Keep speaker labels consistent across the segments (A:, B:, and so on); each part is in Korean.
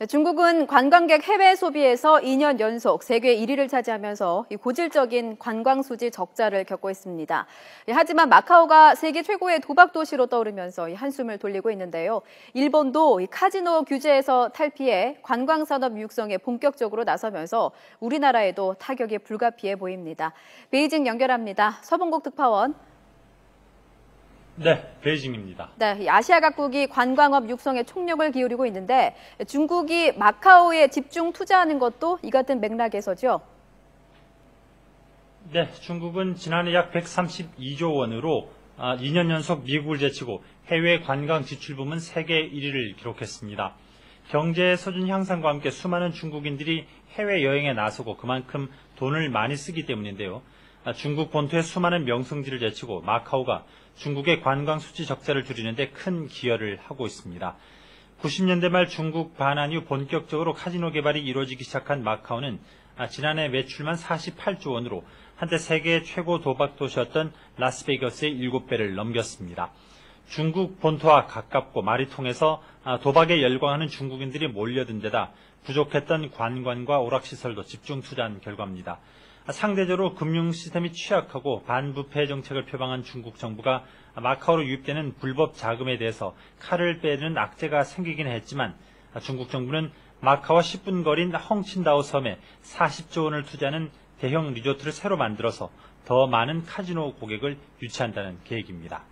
A: 중국은 관광객 해외 소비에서 2년 연속 세계 1위를 차지하면서 고질적인 관광 수지 적자를 겪고 있습니다. 하지만 마카오가 세계 최고의 도박 도시로 떠오르면서 한숨을 돌리고 있는데요. 일본도 카지노 규제에서 탈피해 관광 산업 육성에 본격적으로 나서면서 우리나라에도 타격이 불가피해 보입니다. 베이징 연결합니다. 서봉국 특파원.
B: 네, 베이징입니다.
A: 네, 아시아 각국이 관광업 육성에 총력을 기울이고 있는데 중국이 마카오에 집중 투자하는 것도 이 같은 맥락에서죠.
B: 네, 중국은 지난해 약 132조 원으로 2년 연속 미국을 제치고 해외 관광 지출 부문 세계 1위를 기록했습니다. 경제 수준 향상과 함께 수많은 중국인들이 해외 여행에 나서고 그만큼 돈을 많이 쓰기 때문인데요. 중국 본토의 수많은 명승지를 제치고 마카오가 중국의 관광 수지 적자를 줄이는 데 큰 기여를 하고 있습니다. 90년대 말 중국 반환 이후 본격적으로 카지노 개발이 이루어지기 시작한 마카오는 지난해 매출만 48조 원으로 한때 세계 최고 도박 도시였던 라스베이거스의 7배를 넘겼습니다. 중국 본토와 가깝고 말이 통해서 도박에 열광하는 중국인들이 몰려든 데다 부족했던 관광과 오락시설도 집중 투자한 결과입니다. 상대적으로 금융 시스템이 취약하고 반부패 정책을 표방한 중국 정부가 마카오로 유입되는 불법 자금에 대해서 칼을 빼는 악재가 생기긴 했지만 중국 정부는 마카오와 10분 거리인 헝친다오 섬에 40조 원을 투자하는 대형 리조트를 새로 만들어서 더 많은 카지노 고객을 유치한다는 계획입니다.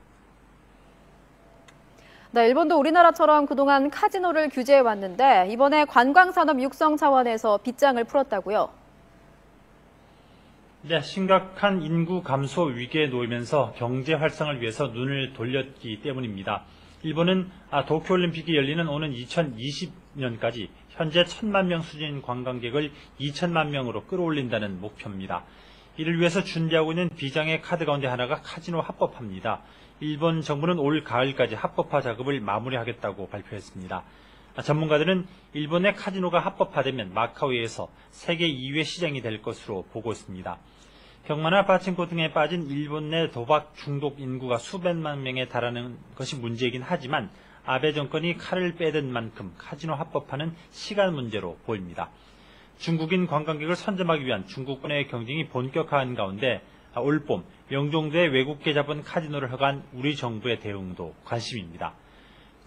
A: 네, 일본도 우리나라처럼 그동안 카지노를 규제해왔는데 이번에 관광산업 육성 차원에서 빗장을 풀었다고요?
B: 네, 심각한 인구 감소 위기에 놓이면서 경제 활성을 위해서 눈을 돌렸기 때문입니다. 일본은 도쿄올림픽이 열리는 오는 2020년까지 현재 1,000만 명 수준인 관광객을 2천만 명으로 끌어올린다는 목표입니다. 이를 위해서 준비하고 있는 비장의 카드 가운데 하나가 카지노 합법화입니다. 일본 정부는 올 가을까지 합법화 작업을 마무리하겠다고 발표했습니다. 전문가들은 일본의 카지노가 합법화되면 마카오에서 세계 2위 시장이 될 것으로 보고 있습니다. 경마나 파친코 등에 빠진 일본 내 도박 중독 인구가 수백만 명에 달하는 것이 문제이긴 하지만 아베 정권이 칼을 빼든 만큼 카지노 합법화는 시간 문제로 보입니다. 중국인 관광객을 선점하기 위한 중국군의 경쟁이 본격화한 가운데 올봄 명종도의 외국계 자본 카지노를 허가한 우리 정부의 대응도 관심입니다.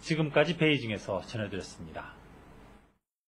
B: 지금까지 베이징에서 전해드렸습니다.